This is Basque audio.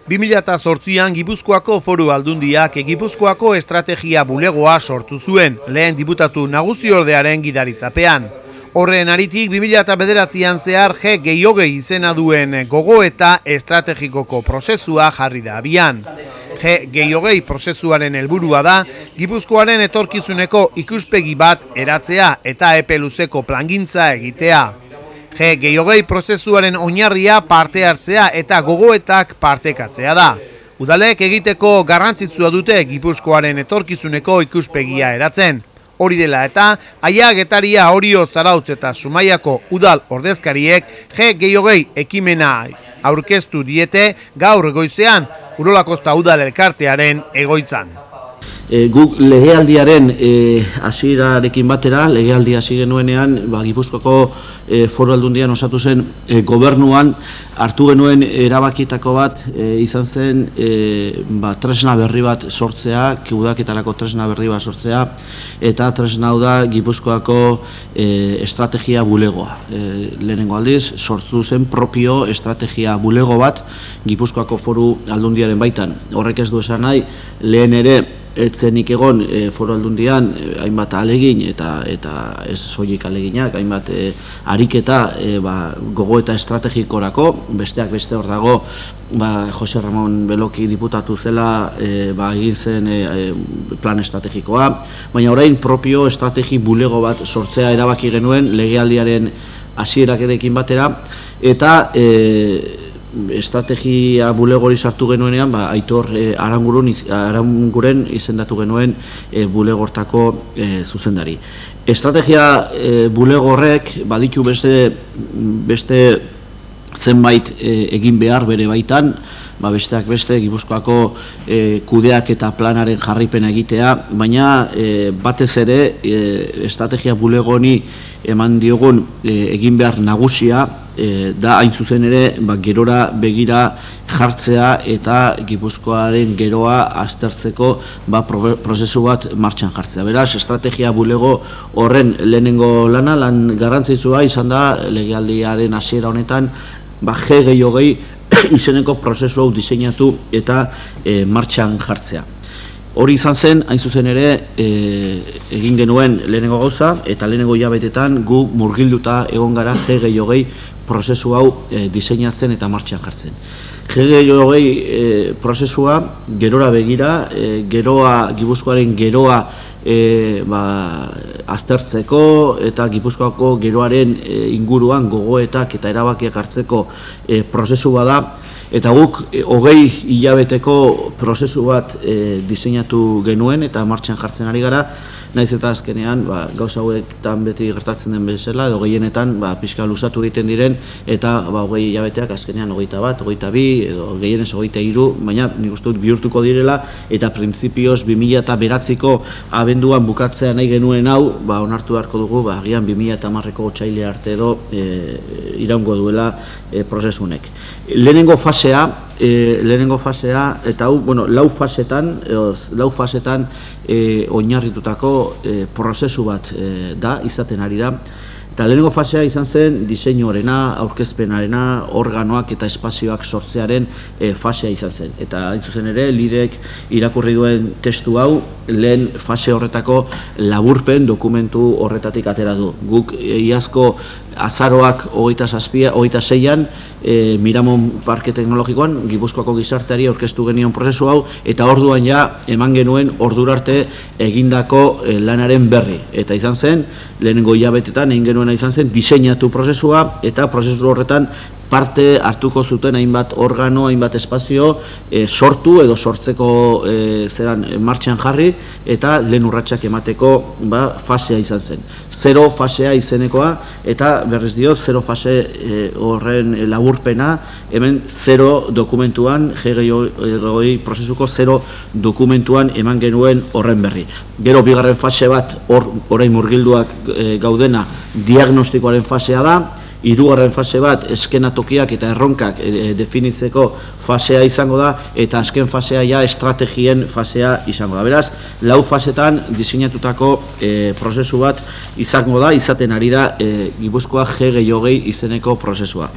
2008an Gipuzkoako Foru Aldundiak Gipuzkoako estrategia bulegoa sortu zuen, lehen diputatu nagusiordearen gidaritzapean. Horren aritik 2009an zehar G-20 izena duen gogoeta estrategikoko prozesua jarri da abian. G-20 prozesuaren helburua da Gipuzkoaren etorkizuneko ikuspegi bat eratzea eta epe luzeko plangintza egitea. G-20 prozesuaren oinarria parte hartzea eta gogoetak partekatzea da. Udalek egiteko garrantzitsua dute Gipuzkoaren etorkizuneko ikuspegia eratzen. Hori dela eta, Aia, Getaria, Orio, Zarautz eta Zumaiako udal ordezkariek G-20 ekimena aurkeztu diete gaur goizean Urola Kosta udal elkartearen egoitzan. Guk legealdiaren hasierarekin batera, legealdia hasi genuenean, Gipuzkoako Foru Aldundian osatu zen gobernuan hartu genuen erabakitako bat izan zen tresna berri bat sortzea, kudeaketarako tresna berri bat sortzea, eta tresna hau da Gipuzkoako estrategia bulegoa. Lehenengo aldiz, sortu zen propio estrategia bulego bat Gipuzkoako Foru Aldundiaren baitan. Horrek ez du esan nahi, lehen ere etzenik egon Foru Aldundian hainbat ahalegin eta ez soilik ahaleginak, hainbat ariketa gogoeta estrategikorako, besteak beste hor dago Jose Ramon Beloki diputatu zela egin zen plan estrategikoa, baina orain propio estrategi bulego bat sortzea erabaki genuen legealdiaren hasierarekin batera, eta estrategia bulegori sartu genuenean, Aitor Aranguren izendatu genuen bulegortako zuzendari. Estrategia bulego horrek baditu beste zenbait egin behar bere baitan, besteak beste Gipuzkoako kudeak eta planaren jarraipena egitea, baina batez ere estrategia bulego honi eman diogun egin behar nagusia da hain zuzen ere gerora begira jartzea eta Gipuzkoaren geroa aztertzeko prozesu bat martxan jartzea. Beraz, estrategia bulego horren lehenengo lan garrantzitsua izan da legealdiaren hasiera honetan G-20 izeneko prozesu hau diseinatu eta martxan jartzea. Hori izan zen, hain zuzen ere, egin genuen lehenengo gauza, eta lehenengo hilabetetan gu murgilduta egon gara G-20 prozesu hau diseinatzen eta martxan jartzen. G-20 prozesua gerora begira, Gipuzkoaren geroa aztertzeko eta Gipuzkoako geroaren inguruan gogoetak eta erabakiak hartzeko prozesu bada, eta guk 20 hilabeteko prozesu bat diseinatu genuen eta martxan jartzen ari gara, naiz eta azkenean gauza hauetan beti gertatzen den bezala, edo gehienetan pixka luzatu egiten diren, eta 20 hilabeteak azkenean 21, 22, edo gehienez 23, baina nik uste dut bihurtuko direla, eta printzipioz 2009ko abenduan bukatzea nahi genuen hau, onartu beharko dugu, agian 2010ko otsaile arte edo iraungo duela prozesunek. Lehenengo fasea, eta hau, lau fasetan oinarritutako prozesu bat da, izaten ari da. Eta lehenengo fasea izan zen diseinuarena, aurkezpenarena, organoak eta espazioak sortzearen fasea izan zen. Eta hain zuzen ere, Lidek irakurri duen testu hau, lehen fase horretako laburpen dokumentu horretatik atera du. Guk iazko azaroak 26an Miramon Parke Teknologikoan Gipuzkoako gizarteari aurkeztu genion prozesu hau, eta orduan eman genuen ordurarte egindako lanaren berri. Eta izan zen, lehenengo hilabetetan egin genuena izan zen diseinatu prozesua, eta prozesu horretan parte hartuko zuten hainbat organo, hainbat espazio sortu edo sortzeko martxan jarri, eta lehen urratsak emateko fasea izan zen. 0 fasea izenekoa, eta berriz diot, 0 fase horren laburpena, hemen 0 dokumentuan, G-20 prozesuko 0 dokumentuan eman genuen horren berri. Gero bigarren fase bat, orain murgilduak gaudena, diagnostikoaren fasea da, hirugarren fase bat eskenatokiak eta erronkak definitzeko fasea izango da, eta azken fasea estrategien fasea izango da. Beraz, lau fasetan diseinatutako prozesu bat izango da, izaten ari da Gipuzkoa G-20 izeneko prozesua.